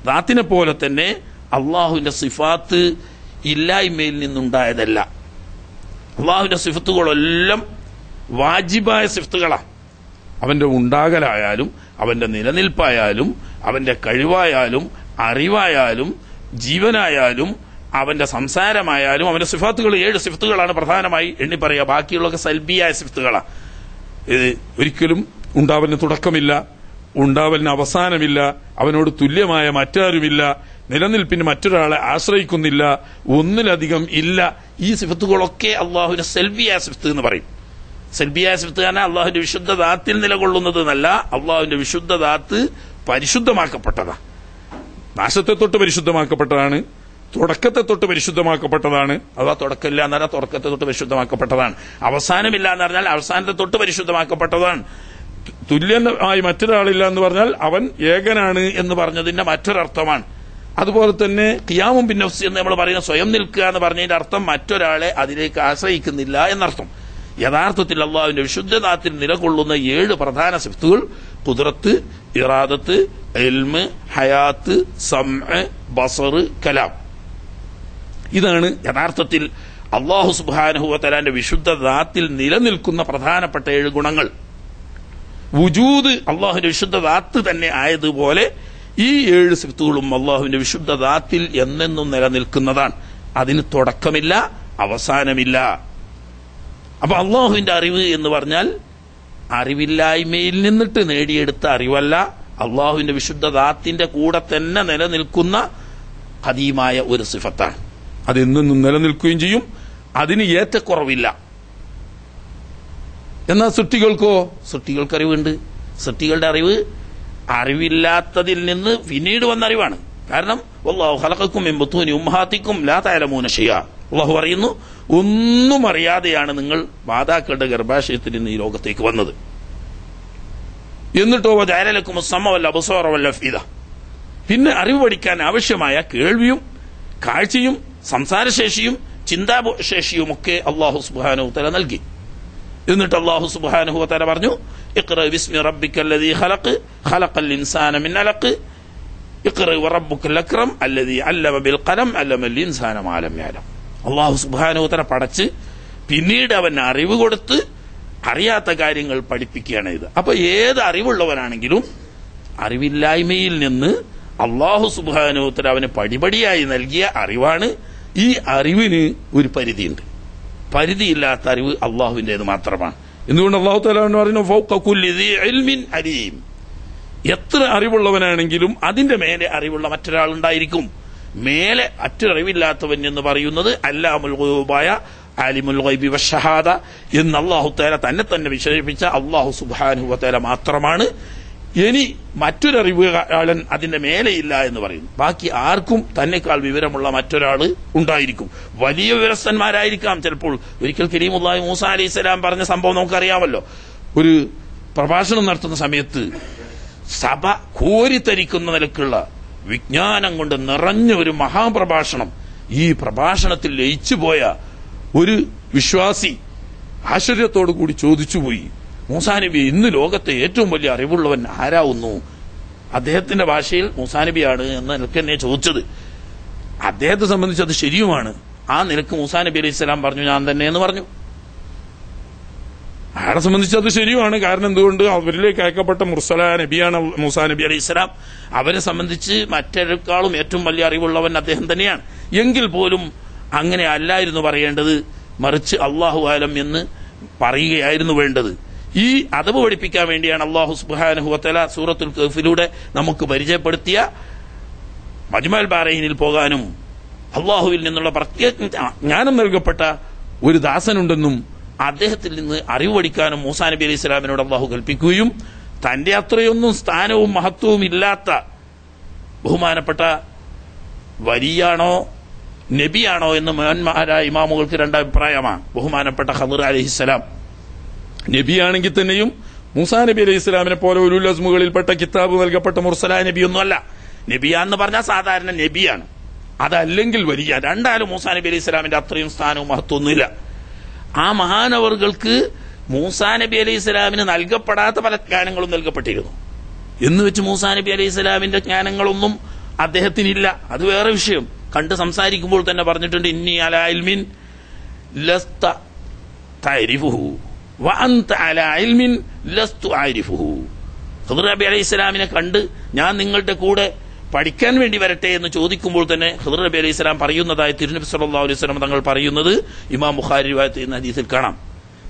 ദാത്തിനെ പോലെ തന്നെ അള്ളാഹുവിന്റെ സിഫാത്ത് ഇല്ലായ്മയിൽ നിന്നുണ്ടായതല്ല. അള്ളാഹുവിന്റെ സിഫത്തുകളെല്ലാം വാജിബായ സിഫത്തുകളാണ്. അവന്റെ ഉണ്ടാകലായാലും അവന്റെ നിലനിൽപ്പായാലും അവന്റെ കഴിവായാലും അറിവായാലും ജീവനായാലും അവന്റെ സംസാരമായാലും അവന്റെ സിഫാത്തുകൾ 7 സിഫത്തുകളാണ് പ്രധാനമായി എണ്ണി പറയുക. ബാക്കിയുള്ളതൊക്കെ സൽബിയായ സിഫത്തുകളാണ്. ഒരിക്കലും ഉണ്ടാവലിന് തുടക്കമില്ല, ഉണ്ടാവലിന് അവസാനമില്ല, അവനോട് തുല്യമായ മറ്റാരുമില്ല, നിലനിൽപ്പിന് മറ്റൊരാളെ ആശ്രയിക്കുന്നില്ല, ഒന്നിലധികം ഇല്ല. ഈ സിഫത്തുകളൊക്കെ അള്ളാഹുവിന്റെ സെൽബിയായ സിഫത്ത് എന്ന് പറയും. സെൽബിയായ സിഫത്ത് കാരണം അള്ളാഹുവിന്റെ വിശുദ്ധ ദാത്തിൽ നിലകൊള്ളുന്നത് എന്നല്ല, അള്ളാഹുവിന്റെ വിശുദ്ധ ദാത്ത് പരിശുദ്ധമാക്കപ്പെട്ടതാണ്. നാശത്തെ തൊട്ട് പരിശുദ്ധമാക്കപ്പെട്ടതാണ്, തുടക്കത്തെ തൊട്ട് പരിശുദ്ധമാക്കപ്പെട്ടതാണ്. അഥവാ തുടക്കമില്ല എന്ന് പറഞ്ഞാൽ തുടക്കത്തെ തൊട്ട് പരിശുദ്ധമാക്കപ്പെട്ടതാണ്. അവസാനമില്ല എന്ന് പറഞ്ഞാൽ അവസാനത്തെ തൊട്ട് പരിശുദ്ധമാക്കപ്പെട്ടതാണ്. തുല്യമായി മറ്റൊരാളില്ല എന്ന് പറഞ്ഞാൽ അവൻ ഏകനാണ് എന്ന് പറഞ്ഞതിന്റെ മറ്റൊരർത്ഥമാണ്. അതുപോലെ തന്നെ ഖിയാമും ബിൻ നഫ്സ് എന്ന് നമ്മൾ പറയുന്ന സ്വയം നിൽക്കുക എന്ന് പറഞ്ഞതിന്റെ അർത്ഥം മറ്റൊരാളെ അതിലേക്ക് ആശ്രയിക്കുന്നില്ല എന്നർത്ഥം. യഥാർത്ഥത്തിൽ അള്ളാഹുവിന്റെ വിശുദ്ധദാത്തിൽ നിലകൊള്ളുന്ന 7 പ്രധാന സിഫത്തുകൾ ഖുദ്റത്ത്, ഇറാദത്ത്, ഇൽമ്, ഹയാത്ത്, സമഅ്, ബസർ, കലാം. ഇതാണ് യഥാർത്ഥത്തിൽ അള്ളാഹു സുബ്ഹാനഹു വ തആലയുടെ വിശുദ്ധ ദാത്തിൽ നിലനിൽക്കുന്ന പ്രധാനപ്പെട്ട 7 ഗുണങ്ങൾ. വുജൂദ് അള്ളാഹുവിന്റെ വിശുദ്ധ ദാത്ത് തന്നെ ആയതുപോലെ ഈ 7 സിഫത്തുകളും അള്ളാഹുവിന്റെ വിശുദ്ധ ദാത്തിൽ എന്നെന്നും നിലനിൽക്കുന്നതാണ്. അതിന് തുടക്കമില്ല, അവസാനമില്ല. അപ്പൊ അള്ളാഹുവിന്റെ അറിവ് എന്ന് പറഞ്ഞാൽ അറിവില്ലായ്മയിൽ നിന്നിട്ട് നേടിയെടുത്ത അറിവല്ല, അള്ളാഹുവിന്റെ വിശുദ്ധ ദാത്തിന്റെ കൂടെ തന്നെ നിലനിൽക്കുന്ന ഖദീമായ ഒരു സിഫത്താണ്. അതെന്നും നിലനിൽക്കുകയും ചെയ്യും, അതിന് ഏറ്റക്കുറവില്ല. എന്നാൽ സൃഷ്ടികൾക്ക് അറിവുണ്ട്. സൃഷ്ടികളുടെ അറിവ് അറിവില്ലാത്തതിൽ നിന്ന് പിന്നീട് വന്ന അറിവാണ്. കാരണം വല്ലാഹു ഖലഖക്കും മിൻ ബുത്തൂനി ഉമ്മഹാത്തിക്കും ലാ തഅലമൂന ശൈഅ. അല്ലാഹു പറയുന്നു, ഒന്നും അറിയാതെയാണ് നിങ്ങൾ മാതാക്കളുടെ ഗർഭാശയത്തിൽ നിന്ന് ഈ ലോകത്തേക്ക് വന്നത്. എന്നിട്ടോ വജഅല ലക്കുമുസ് സമഅ വൽ അബ്സാറ വൽ അഫ്ഇദ. പിന്നെ അറിവ് പഠിക്കാൻ ആവശ്യമായ കേൾവിയും കാഴ്ചയും സംസാരശേഷിയും ചിന്താശേഷിയും ഒക്കെ അല്ലാഹു സുബ്ഹാനഹു വ തആല നൽകി. എന്നിട്ട് അല്ലാഹു സുബ്ഹാനഹു വ തആല പറഞ്ഞു, ഇഖ്റ ബിസ്മി റബ്ബിക്കല്ലദീ ഖലഖ് ഖലഖൽ ഇൻസാന മിൻ അലഖ് ഇഖ്റ വറബ്ബുക്കൽ അക്രം അല്ലദീ അല്ലമ ബിൽ ഖലം അല്ലമൽ ഇൻസാന മാ ലം യഅലം. അല്ലാഹു സുബ്ഹാനഹു വ തആല പടച്ച് പിന്നീട് അവൻ അറിവ് കൊടുത്ത് അറിയാത്ത കാര്യങ്ങൾ പഠിപ്പിക്കുകയാണ് ഇത്. അപ്പൊ ഏത് അറിവുള്ളവനാണെങ്കിലും അറിവില്ലായ്മയിൽ നിന്ന് അല്ലാഹു സുബ്ഹാനഹു വ തആല അവന് പടിപടിയായി നൽകിയ അറിവാണ്. ഈ അറിവിന് ഒരു പരിധിയുണ്ട്. പരിധിയില്ലാത്ത അറിവ് അള്ളാഹുവിന്റേത് മാത്രമാണ്. എന്തുകൊണ്ട് അല്ലാഹു തആല പറഞ്ഞു ഫൗക കുല്ലി ദീ ഇൽമിൻ അലീം. എത്ര അറിവുള്ളവനാണെങ്കിലും അതിന്റെ മേലെ അറിവുള്ള മറ്റൊരാളുണ്ടായിരിക്കും. മേലെ മറ്റൊരറിവില്ലാത്തവൻ എന്ന് പറയുന്നത് അല്ലാമുൽ ഗുയൂബായ ആലിമുൽ ഗൈബി വശഹാദ എന്ന് അല്ലാഹു തആല തന്നെ വിശേഷിപ്പിച്ച അല്ലാഹു സുബ്ഹാനഹു വ തആല മാത്രമാണ്. ഇനി മറ്റൊരറിവുകാരൻ അതിന്റെ മേലെയില്ല എന്ന് പറയുന്നു. ബാക്കി ആർക്കും തന്നെക്കാൾ വിവരമുള്ള മറ്റൊരാൾ ഉണ്ടായിരിക്കും. വലിയ വിവരസ്ഥന്മാരായിരിക്കാം ചിലപ്പോൾ. ഒരിക്കൽ കരീമുല്ലാഹി മൂസ അലൈഹിസ്സലാം പറഞ്ഞ സംഭവം നമുക്കറിയാമല്ലോ. ഒരു പ്രഭാഷണം നടത്തുന്ന സമയത്ത് സഭ കോരിത്തരിക്കുന്ന നിലക്കുള്ള വിജ്ഞാനം കൊണ്ട് നിറഞ്ഞ ഒരു മഹാപ്രഭാഷണം. ഈ പ്രഭാഷണത്തിൽ ലയിച്ചുപോയ ഒരു വിശ്വാസി ആശ്ചര്യത്തോടു കൂടി ചോദിച്ചുപോയി, മൂസാ നബി, ഇന്ന് ലോകത്തെ ഏറ്റവും വലിയ അറിവുള്ളവൻ ആരാവുന്നു? അദ്ദേഹത്തിന്റെ ഭാഷയിൽ മൂസാ നബിയാണ് എന്ന നിലക്ക് തന്നെ ചോദിച്ചത്. അദ്ദേഹത്തെ സംബന്ധിച്ച് അത് ശരിയുമാണ്. ആ നിലക്ക് മൂസാ നബി അലൈഹി സ്വലാം പറഞ്ഞു, ഞാൻ തന്നെ എന്ന് പറഞ്ഞു. അയാളെ സംബന്ധിച്ച് അത് ശരിയുമാണ്. കാരണം എന്തുകൊണ്ട്? അവരിലേക്ക് അയക്കപ്പെട്ട മുർസലായ നബിയാണ് മൂസാ നബി അലൈഹി സ്വലാം. അവരെ സംബന്ധിച്ച് മറ്റൊരാളും ഏറ്റവും വലിയ അറിവുള്ളവൻ അദ്ദേഹം തന്നെയാണ്. എങ്കിൽ പോലും അങ്ങനെ അല്ലായിരുന്നു പറയേണ്ടത്, മറിച്ച് അല്ലാഹു ആലം എന്ന് പറയുകയായിരുന്നു വേണ്ടത്. ഈ അദബ് പഠിപ്പിക്കാൻ വേണ്ടിയാണ് അല്ലാഹു സുബ്ഹാനഹു വ തആല സൂറത്തുൽ കഹ്ഫിലൂടെ നമുക്ക് പരിചയപ്പെടുത്തിയ മജ്മഅൽ ബഹ്റൈനിൽ പോകാനും അല്ലാഹുവിൽ നിന്നുള്ള പ്രത്യേക ജ്ഞാനം നൽകപ്പെട്ട ഒരു ദാസനുണ്ടെന്നും അദ്ദേഹത്തിൽ നിന്ന് അറിവ് പഠിക്കാനും മൂസാ നബി അലൈഹി സ്വലാമിനോട് അല്ലാഹു കൽപ്പിക്കുകയും തന്റെ അത്രയൊന്നും സ്ഥാനവും മഹത്വവും ഇല്ലാത്ത ബഹുമാനപ്പെട്ട വലിയാണോ നബിയാണോ എന്ന് മഹാന്മാരായ ഇമാമുകൾക്ക് 2 അഭിപ്രായമാണ്. ബഹുമാനപ്പെട്ട ഖദർ അലൈഹിസ്സലാം നബിയാണെങ്കിൽ തന്നെയും മൂസാ നബി അലൈഹി സ്വലാമിനെ പോലെ ഉലുൽ അസ്മുകളിൽപ്പെട്ട കിതാബ് നൽകപ്പെട്ട മുർസലായ നബിയൊന്നുമല്ല. നബിയാന്ന് പറഞ്ഞാൽ സാധാരണ നബിയാണ്. അതല്ലെങ്കിൽ വലിയ. രണ്ടാലും മൂസാ നബി അലൈഹി സ്വലാമിന്റെ അത്രയും സ്ഥാനവും മഹത്വമൊന്നുമില്ല. ആ മഹാനവറുകൾക്ക് മൂസാ നബി അലൈഹി സ്വലാമിന് നൽകപ്പെടാത്ത പല ജ്ഞാനങ്ങളും നൽകപ്പെട്ടിരുന്നു. എന്ന് വെച്ച് മൂസാ നബി അലൈഹി സ്വലാമിന്റെ ജ്ഞാനങ്ങളൊന്നും അദ്ദേഹത്തിനില്ല. അത് വേറെ വിഷയം. കണ്ട് സംസാരിക്കുമ്പോൾ തന്നെ പറഞ്ഞിട്ടുണ്ട്, ഇന്നി അലാ ഇൽമിൻ ലസ്ത തഅരിഫുഹു വ അൻത അലാ ഇൽമിൻ ലസ്തു അഅരിഫുഹു. ഖിദ്ർ നബി അലൈഹിസ്സലാമിനെ കണ്ട് ഞാൻ നിങ്ങളുടെ കൂടെ പഠിക്കാൻ വേണ്ടി വരട്ടെ എന്ന് ചോദിക്കുമ്പോൾ തന്നെ ഖിദ്ർ നബി അലൈഹിസ്സലാം പറയുന്നതായി തിരുനബി സല്ലല്ലാഹു അലൈഹി വസല്ലം തങ്ങൾ പറയുന്നത് ഇമാം ബുഖാരി റിവായത്ത് ചെയ്യുന്ന ഹദീസിൽ കാണാം.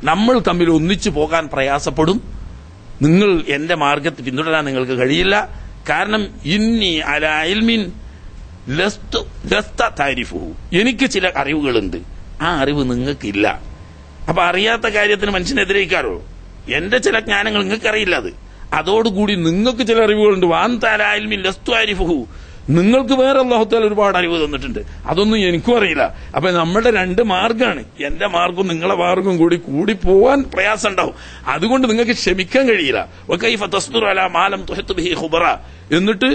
നമ്മൾ തമ്മിൽ ഒന്നിച്ചു പോകാൻ പ്രയാസപ്പെടും, നിങ്ങൾ എന്റെ മാർഗത്തിൽ പിന്തുടരാൻ നിങ്ങൾക്ക് കഴിയില്ല. കാരണം ഇന്നി അലാ ഇൽമിൻ ലസ്ത തഅരിഫുഹു, എനിക്ക് ചില അറിവുകളുണ്ട്, ആ അറിവ് നിങ്ങൾക്കില്ല. അപ്പൊ അറിയാത്ത കാര്യത്തിന് മനുഷ്യനെതിരേക്കാറോ? എന്റെ ചില ജ്ഞാനങ്ങൾ നിങ്ങൾക്കറിയില്ല, അതോടുകൂടി നിങ്ങൾക്ക് ചില അറിവുകളുണ്ട്. വാന്ത അലാ ഇൽമിൻ ലസ്തു അഅരിഫുഹു, നിങ്ങൾക്ക് വേറെ അല്ലാഹു തആല ഒരുപാട് അറിവ് തന്നിട്ടുണ്ട്, അതൊന്നും എനിക്കും അറിയില്ല. അപ്പൊ നമ്മുടെ രണ്ട് മാർഗ്ഗമാണ്, എന്റെ മാർഗവും നിങ്ങളെ മാർഗവും കൂടി പോവാൻ പ്രയാസം ഉണ്ടാവും. അതുകൊണ്ട് നിങ്ങൾക്ക് ക്ഷമിക്കാൻ കഴിയില്ല. വകൈഫ തസ്ബിറു അലാ മാ ലം തുഹിത് ബിഹി ഖുബറ, എന്നിട്ട്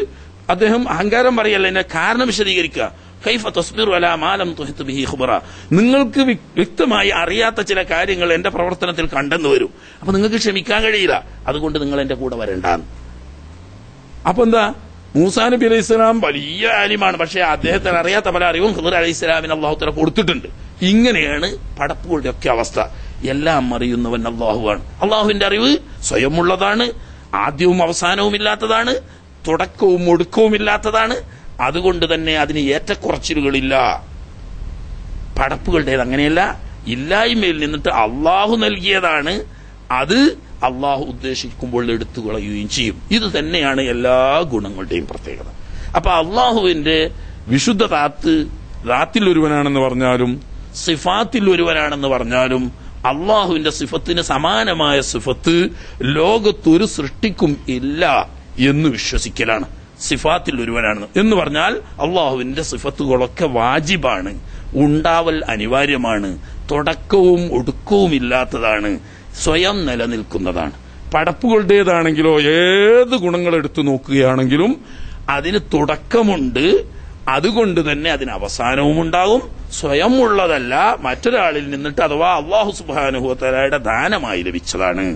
അദ്ദേഹം അഹങ്കാരം പറയല്ല, എന്നെ കാരണം വിശദീകരിക്കുക. കൈഫ തസ്ബിറു അലാ മാ ലം തുഹിത് ബിഹി ഖുബറ, നിങ്ങൾക്ക് വ്യക്തമായി അറിയാത്ത ചില കാര്യങ്ങൾ എന്റെ പ്രവർത്തനത്തിൽ കണ്ടെന്ന് വരും, അപ്പൊ നിങ്ങൾക്ക് ക്ഷമിക്കാൻ കഴിയില്ല, അതുകൊണ്ട് നിങ്ങൾ എന്റെ കൂടെ വരണ്ടാന്ന്. അപ്പൊ എന്താ, മൂസാ നബി അലൈഹി സ്വലാം വലിയ ആലിമാണ്, പക്ഷെ അദ്ദേഹത്തിന് അറിയാത്ത പല അറിവും ഖിദ്ർ അലൈഹി സ്വലാമിന് അള്ളാഹു തആല കൊടുത്തിട്ടുണ്ട്. ഇങ്ങനെയാണ് പടപ്പുകളുടെ ഒക്കെ അവസ്ഥ. എല്ലാം അറിയുന്നവൻ അള്ളാഹുവാണ്. അള്ളാഹുവിന്റെ അറിവ് സ്വയമുള്ളതാണ്, ആദ്യവും അവസാനവും ഇല്ലാത്തതാണ്, തുടക്കവും ഒടുക്കവും ഇല്ലാത്തതാണ്. അതുകൊണ്ട് തന്നെ അതിന് ഏറ്റക്കുറച്ചിലുകളില്ല. പടപ്പുകളുടേത് അങ്ങനെയല്ല, ഇല്ലായ്മയിൽ നിന്നിട്ട് അള്ളാഹു നൽകിയതാണ്, അത് അള്ളാഹു ഉദ്ദേശിക്കുമ്പോൾ എടുത്തു കളയുകയും ചെയ്യും. ഇത് തന്നെയാണ് എല്ലാ ഗുണങ്ങളുടെയും പ്രത്യേകത. അപ്പൊ അള്ളാഹുവിന്റെ വിശുദ്ധ ദാത്തിൽ ഒരുവനാണെന്ന് പറഞ്ഞാലും സിഫാത്തിൽ ഒരുവനാണെന്ന് പറഞ്ഞാലും അള്ളാഹുവിന്റെ സിഫത്തിന് സമാനമായ സിഫത്ത് ലോകത്തൊരു സൃഷ്ടിക്കും ഇല്ല എന്ന് വിശ്വസിക്കലാണ്. സിഫാത്തിൽ ഒരുവനാണെന്ന് എന്ന് പറഞ്ഞാൽ അള്ളാഹുവിന്റെ സിഫത്തുകളൊക്കെ വാജിബാണ്, ഉണ്ടാവൽ അനിവാര്യമാണ്, തുടക്കവും ഒടുക്കവും ഇല്ലാത്തതാണ്, സ്വയം നിലനിൽക്കുന്നതാണ്. പടപ്പുകളുടേതാണെങ്കിലോ ഏത് ഗുണങ്ങൾ എടുത്തു നോക്കുകയാണെങ്കിലും അതിന് തുടക്കമുണ്ട്, അതുകൊണ്ട് തന്നെ അതിന് അവസാനവും ഉണ്ടാകും. സ്വയം ഉള്ളതല്ല, മറ്റൊരാളിൽ നിന്നിട്ട് അഥവാ അല്ലാഹു സുബ്ഹാനഹു വ തആലയുടെ ദാനമായി ലഭിച്ചതാണ്.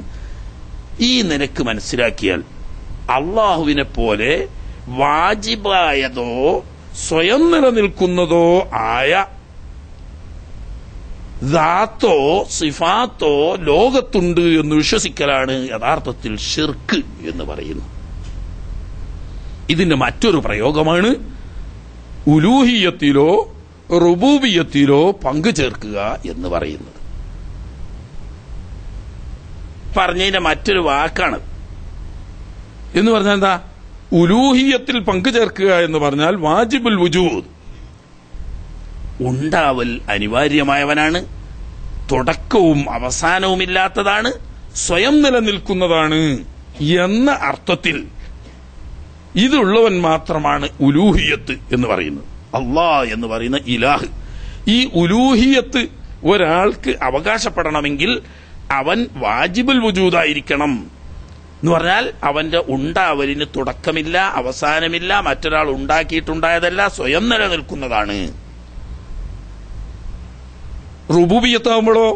ഈ നിലക്ക് മനസ്സിലാക്കിയാൽ അള്ളാഹുവിനെ പോലെ വാജിബായതോ സ്വയം നിലനിൽക്കുന്നതോ ആയ ദാത്തോ സിഫാത്തോ ലോകത്തുണ്ട് എന്ന് വിശ്വസിക്കലാണ് യഥാർത്ഥത്തിൽ ശിർക്ക് എന്ന് പറയുന്നത്. ഇതിന്റെ മറ്റൊരു പ്രയോഗമാണ് ഉലൂഹിയത്തിലോ റുബൂബിയത്തിലോ പങ്കു ചേർക്കുക എന്ന് പറയുന്നത്. പറഞ്ഞതിന്റെ മറ്റൊരു വാക്കാണ്. എന്ന് പറഞ്ഞാൽ എന്താ? ഉലൂഹിയത്തിൽ പങ്കു ചേർക്കുക എന്ന് പറഞ്ഞാൽ വാജിബുൽ വുജൂദ്, ഉണ്ടാവൽ അനിവാര്യമായവനാണ്, തുടക്കവും അവസാനവുമില്ലാത്തതാണ്, സ്വയം നിലനിൽക്കുന്നതാണ് എന്ന അർത്ഥത്തിൽ ഇതുള്ളവൻ മാത്രമാണ് ഉലൂഹിയത്ത് എന്ന് പറയുന്നത്. അല്ലാഹ് എന്ന് പറയുന്ന ഇലാഹ്. ഈ ഉലൂഹിയത്ത് ഒരാൾക്ക് അവകാശപ്പെടണമെങ്കിൽ അവൻ വാജിബുൽ വുജൂദായിരിക്കണം എന്ന് പറഞ്ഞാൽ അവന്റെ ഉണ്ടാവലിന് തുടക്കമില്ല, അവസാനമില്ല, മറ്റൊരാൾ ഉണ്ടാക്കിയിട്ടുണ്ടായതല്ല, സ്വയം നിലനിൽക്കുന്നതാണ്. റുബൂബിയത്താവുമ്പോഴോ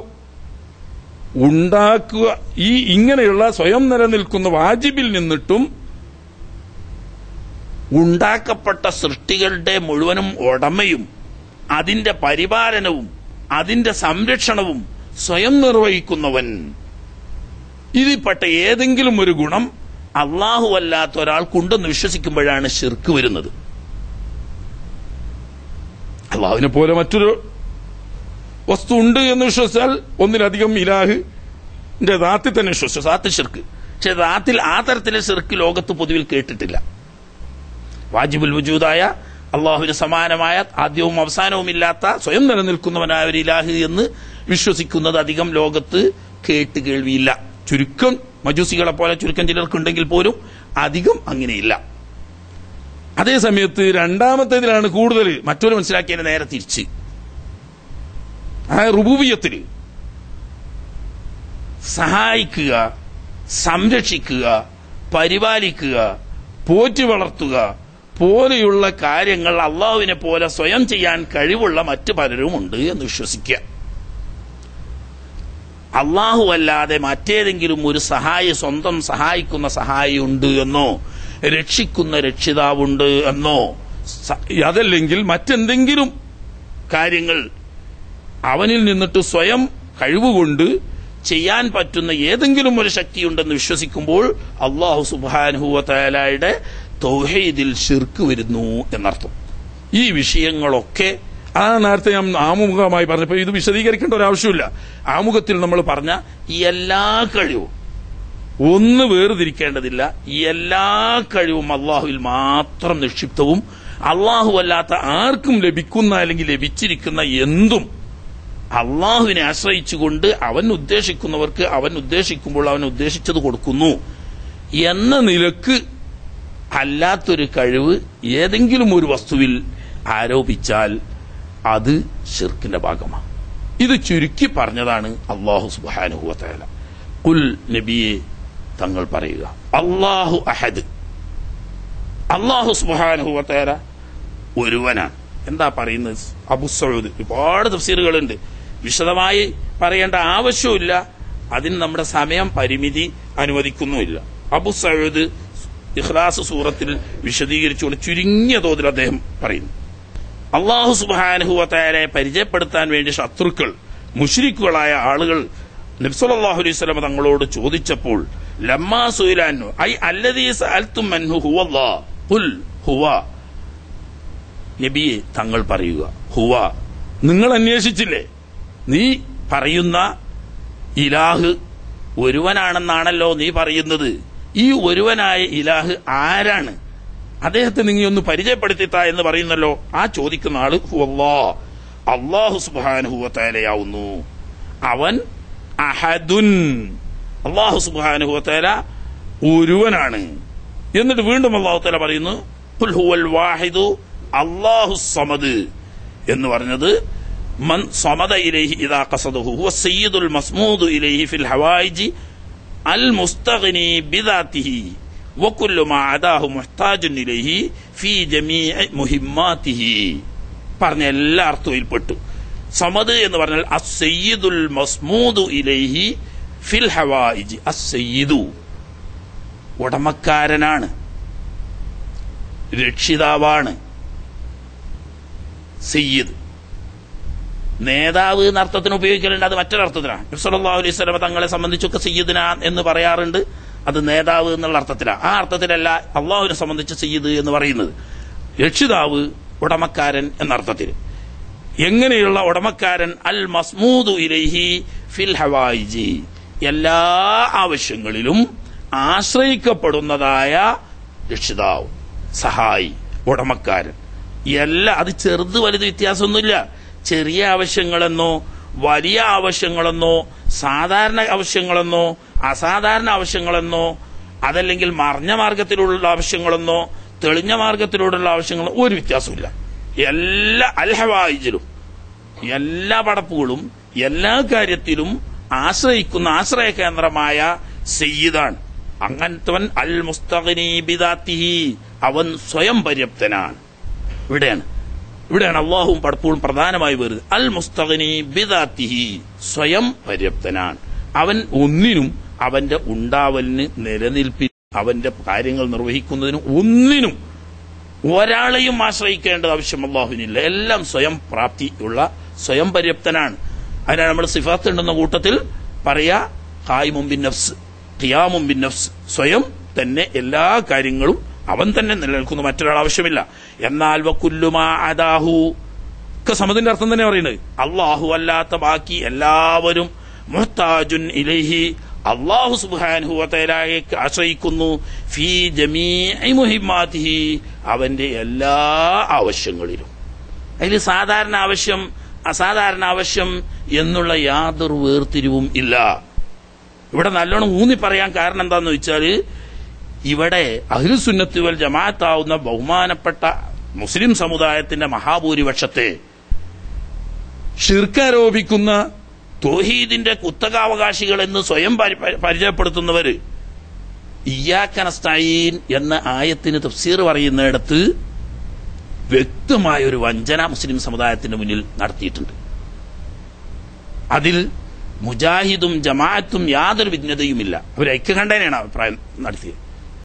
ഉണ്ടാക്കുക, ഈ ഇങ്ങനെയുള്ള സ്വയം നിലനിൽക്കുന്ന വാജിബിൽ നിന്നിട്ടും ഉണ്ടാക്കപ്പെട്ട സൃഷ്ടികളുടെ മുഴുവനും ഉടമയും അതിന്റെ പരിപാലനവും അതിന്റെ സംരക്ഷണവും സ്വയം നിർവഹിക്കുന്നവൻ. ഇതിൽപ്പെട്ട ഏതെങ്കിലും ഒരു ഗുണം അല്ലാഹു അല്ലാത്ത ഒരാൾക്കുണ്ടെന്ന് വിശ്വസിക്കുമ്പോഴാണ് ശിർക്ക് വരുന്നത്. അല്ലാഹുവിനെ പോലെ മറ്റൊരു വസ്തു ഉണ്ട് എന്ന് വിശ്വസിച്ചാൽ ഒന്നിലധികം ഇലാഹിന്റെ ദാത്തിൽ തന്നെ വിശ്വസിച്ചു, ദാത്ത് ശിർക്ക്. പക്ഷെ ദാത്തിൽ ആ തരത്തിലെ ശിർക്ക് ലോകത്ത് പൊതുവിൽ കേട്ടിട്ടില്ല. വാജിബുൽ വജൂദായ അള്ളാഹുവിന് സമാനമായ ആദ്യവും അവസാനവും ഇല്ലാത്ത സ്വയം നിലനിൽക്കുന്നവനായ ഒരു ഇലാഹ് എന്ന് വിശ്വസിക്കുന്നത് അധികം ലോകത്ത് കേട്ട് കേൾവിയില്ല. ചുരുക്കം മജൂസികളെ പോലെ ചുരുക്കം ചിലർക്കുണ്ടെങ്കിൽ പോലും അധികം അങ്ങനെയില്ല. അതേ സമയത്ത് രണ്ടാമത്തേതിലാണ് കൂടുതൽ മറ്റൊരു മനസ്സിലാക്കിയതിന് നേരെ തിരിച്ച്. ആ റുബൂബിയത്തിൽ സഹായിക്കുക, സംരക്ഷിക്കുക, പരിപാലിക്കുക, പോറ്റി വളർത്തുക പോലെയുള്ള കാര്യങ്ങൾ അള്ളാഹുവിനെ പോലെ സ്വയം ചെയ്യാൻ കഴിവുള്ള മറ്റു പലരും ഉണ്ട് എന്ന് വിശ്വസിക്കുക. അള്ളാഹു അല്ലാതെ മറ്റേതെങ്കിലും ഒരു സഹായി, സ്വന്തം സഹായിക്കുന്ന സഹായി ഉണ്ട് എന്നോ രക്ഷിക്കുന്ന രക്ഷിതാവുണ്ട് എന്നോ അതല്ലെങ്കിൽ മറ്റെന്തെങ്കിലും കാര്യങ്ങൾ അവനിൽ നിന്നിട്ട് സ്വയം കഴിവുകൊണ്ട് ചെയ്യാൻ പറ്റുന്ന ഏതെങ്കിലും ഒരു ശക്തിയുണ്ടെന്ന് വിശ്വസിക്കുമ്പോൾ അല്ലാഹു സുബ്ഹാനഹു വ തആലയുടെ തൗഹീദിൽ ശിർക്ക് വരുന്നു എന്നർത്ഥം. ഈ വിഷയങ്ങളൊക്കെ നേരത്തെ ഞാൻ ആമുഖമായി പറഞ്ഞപ്പോൾ ഇത് വിശദീകരിക്കേണ്ട ഒരു ആവശ്യമില്ല. ആമുഖത്തിൽ നമ്മൾ പറഞ്ഞ ഈ എല്ലാ കഴിവും ഒന്ന് വേർതിരിക്കേണ്ടതില്ല. ഈ എല്ലാ കഴിവും അള്ളാഹുവിൽ മാത്രം നിക്ഷിപ്തവും അള്ളാഹു അല്ലാത്ത ആർക്കും ലഭിക്കുന്ന അല്ലെങ്കിൽ ലഭിച്ചിരിക്കുന്ന എന്തും അള്ളാഹുവിനെ ആശ്രയിച്ചുകൊണ്ട് അവൻ ഉദ്ദേശിക്കുന്നവർക്ക് അവൻ ഉദ്ദേശിക്കുമ്പോൾ അവൻ ഉദ്ദേശിച്ചത് കൊടുക്കുന്നു എന്ന നിലക്ക് അല്ലാത്തൊരു കഴിവ് ഏതെങ്കിലും ഒരു വസ്തുവിൽ ആരോപിച്ചാൽ അത് ശിർക്കിന്റെ ഭാഗമാണ്. ഇത് ചുരുക്കി പറഞ്ഞതാണ് അല്ലാഹു സുബ്ഹാനഹു വ തആല. ഖുൽ നബിയെ തങ്ങൾ പറയുക, അല്ലാഹു അഹദ്, അല്ലാഹു സുബ്ഹാനഹു വ തആല ഒരുവനാണ്. എന്താ പറയുന്നത്? അബൂ സഊദ്, ഒരുപാട് തഫ്സീറുകളുണ്ട്, വിശദമായി പറയേണ്ട ആവശ്യമില്ല, അതിന് നമ്മുടെ സമയം പരിമിതി അനുവദിക്കുന്നുമില്ല. അബൂ സഊദ് ഇഖ്ലാസ് സൂറത്തിൽ വിശദീകരിച്ചുകൊണ്ട് ചുരുങ്ങിയ തോതിൽ അദ്ദേഹം പറയുന്നു, അല്ലാഹു സുബ്ഹാനഹു വ തആലയെ പരിചയപ്പെടുത്താൻ വേണ്ടി ശത്രുക്കൾ മുശ്രിക്കുകളായ ആളുകൾ നബി സല്ലല്ലാഹു അലൈഹി വസല്ലം തങ്ങളോട് ചോദിച്ചപ്പോൾ ലമ്മാ സുയിലാനു ഐ അല്ലദീ സഅൽതും അൻഹു ഹുവല്ലാഹ് ഖുൽ ഹുവ, നബിയെ തങ്ങൾ പറയുക, ഹുവ, നിങ്ങൾ അന്വേഷിച്ചില്ലേ, നീ പറയുന്ന ഇലാഹ് ഒരുവനാണെന്നാണല്ലോ നീ പറയുന്നത്, ഈ ഒരുവനായ ഇലാഹ് ആരാണ്, അദ്ദേഹത്തെ നിങ്ങൾ ഒന്ന് പരിചയപ്പെടുത്തിത്താ എന്ന് പറയുന്നല്ലോ. ആ ചോദിക്കുന്ന ആള് ഹുവല്ലാഹ്, അല്ലാഹു സുബ്ഹാനഹു വ തആലയാവുന്നു. അവൻ അഹദുൻ, അല്ലാഹു സുബ്ഹാനഹു വ തആല ഒരുവനാണ്. എന്നിട്ട് വീണ്ടും അല്ലാഹു തആല പറയുന്നു ഖുൽ ഹുവൽ വാഹിദു അല്ലാഹു സമദ് എന്ന് പറഞ്ഞത് മൻ സമദ ഇലൈഹി ഇദാ ഖസദഹു ഹുവ സയ്യിദുൽ മസ്മൂദു ഇലൈഹി ഫിൽ ഹവായിജി അൽ മുസ്തഗ്നി ബിദാതിഹി വകുല്ലു മാ അദാഹു മുഹ്താജുൻ ഇലൈഹി ഫീ ജമീഇ മുഹിമ്മാതിഹി. പറഞ്ഞ എല്ലാ അർത്ഥവും പെട്ടു. സമദ് എന്ന് പറഞ്ഞാൽ അസ്സയ്യിദുൽ മസ്മൂദു ഇലൈഹി ഫിൽ ഹവായിജി, അസ്സയ്യിദു ഉടമക്കാരനാണ്, രക്ഷിതാവാണ്. സയ്യിദ് നേതാവ് എന്ന അർത്ഥത്തിന് ഉപയോഗിക്കലുണ്ട്, അത് മറ്റൊരർത്ഥത്തിലാണ്. നബി സല്ലല്ലാഹു അലൈഹി വസല്ലം തങ്ങളെ സംബന്ധിച്ചൊക്കെ സയ്യിദ്ന എന്ന് പറയാറുണ്ട്, അത് നേതാവ് എന്നുള്ള അർത്ഥത്തിലാണ്. ആ അർത്ഥത്തിലല്ല അള്ളാഹുവിനെ സംബന്ധിച്ച് സയ്യിദ് എന്ന് പറയുന്നത്. രക്ഷിതാവ്, ഉടമക്കാരൻ എന്നർത്ഥത്തിൽ. എങ്ങനെയുള്ള ഉടമക്കാരൻ? അൽ മസ്മൂദു ഇലൈഹി ഫിൽ ഹവായിജി, എല്ലാ ആവശ്യങ്ങളിലും ആശ്രയിക്കപ്പെടുന്നതായ രക്ഷിതാവ്, സഹായി, ഉടമക്കാരൻ. എല്ലാ, അത് ചെറുത് വലുത് വ്യത്യാസമൊന്നുമില്ല. ചെറിയ ആവശ്യങ്ങളെന്നോ വലിയ ആവശ്യങ്ങളെന്നോ സാധാരണ ആവശ്യങ്ങളെന്നോ അസാധാരണ ആവശ്യങ്ങളെന്നോ അതല്ലെങ്കിൽ മറഞ്ഞ മാർഗത്തിലുള്ള ആവശ്യങ്ങളെന്നോ തെളിഞ്ഞ മാർഗത്തിലൂടെയുള്ള ആവശ്യങ്ങളോ ഒരു വ്യത്യാസമില്ല. എല്ലാ അൽഹവായിജിലും എല്ലാ പടപ്പുകളും എല്ലാ കാര്യത്തിലും ആശ്രയിക്കുന്ന ആശ്രയ കേന്ദ്രമായ സയ്യിദാണ്. അങ്ങനത്തവൻ അൽ മുസ്തഗ്നി ബിദാത്തിഹി, അവൻ സ്വയം പര്യാപ്തനാണ്. ഇവിടെയാണ് അള്ളാഹുവും പടപ്പുകളും പ്രധാനമായി വരുന്നത്. അൽ മുസ്തഗ്നി ബിദാത്തിഹി, സ്വയം പര്യാപ്തനാണ്. അവൻ ഒന്നിനും, അവന്റെ ഉണ്ടാവലിന്, നിലനിൽപ്പിന്, അവന്റെ കാര്യങ്ങൾ നിർവഹിക്കുന്നതിനും ഒന്നിനും ഒരാളെയും ആശ്രയിക്കേണ്ട ആവശ്യം അള്ളാഹുവിനില്ല. എല്ലാം സ്വയം പ്രാപ്തിയുള്ള സ്വയം പര്യാപ്തനാണ്. അതിനാണ് നമ്മൾ സിഫാത്ത് ഉണ്ടെന്ന കൂട്ടത്തിൽ പറയാ ഖായിമുൻ ബിൻ നഫ്സ്, ഖിയാമുൻ ബിൻ നഫ്സ്, സ്വയം തന്നെ എല്ലാ കാര്യങ്ങളും അവൻ തന്നെ നിലനിൽക്കുന്നു, മറ്റൊരാൾ ആവശ്യമില്ല. എന്നാൽ വകുല്ലു മാ അദാഹു ഒക്കെ സമതിന്റെ അർത്ഥം തന്നെ പറയുന്നത്. അള്ളാഹു അല്ലാത്ത ബാക്കി എല്ലാവരും മുഹ്താജുൻ ഇലൈഹി, അല്ലാഹു സുബ്ഹാനഹു വ തആലയെ ആശ്രയിക്കുന്നു. ഫീ ജമീഇ മുഹിമ്മാതിഹി, അവന്റെ എല്ലാ ആവശ്യങ്ങളിലും. അതിൽ സാധാരണ ആവശ്യം അസാധാരണ ആവശ്യം എന്നുള്ള യാതൊരു വേർതിരിവും ഇല്ല. ഇവിടെ നല്ലോണം ഊന്നി പറയാൻ കാരണം എന്താന്ന് വെച്ചാൽ, ഇവിടെ അഹ്ലുസുന്നത്ത് വൽ ജമാഅത്താവുന്ന ബഹുമാനപ്പെട്ട മുസ്ലിം സമുദായത്തിന്റെ മഹാഭൂരിപക്ഷത്തെ ഷിർക്കാരോപിക്കുന്ന തൗഹീദിന്റെ കുത്തകാവകാശികൾ എന്ന് സ്വയം പരിചയപ്പെടുത്തുന്നവര് ഇയ്യാക നസ്തഈൻ എന്ന ആയത്തിന് തഫ്സീർ പറയുന്നിടത്ത് വ്യക്തമായ ഒരു വഞ്ചന മുസ്ലിം സമുദായത്തിന്റെ മുന്നിൽ നടത്തിയിട്ടുണ്ട്. അതിൽ മുജാഹിദും ജമാഅത്തും യാതൊരു വിഘ്നതയുമില്ല. അവർ ഐക്യകണ്ഠേനയാണ് അഭിപ്രായം നടത്തിയത്.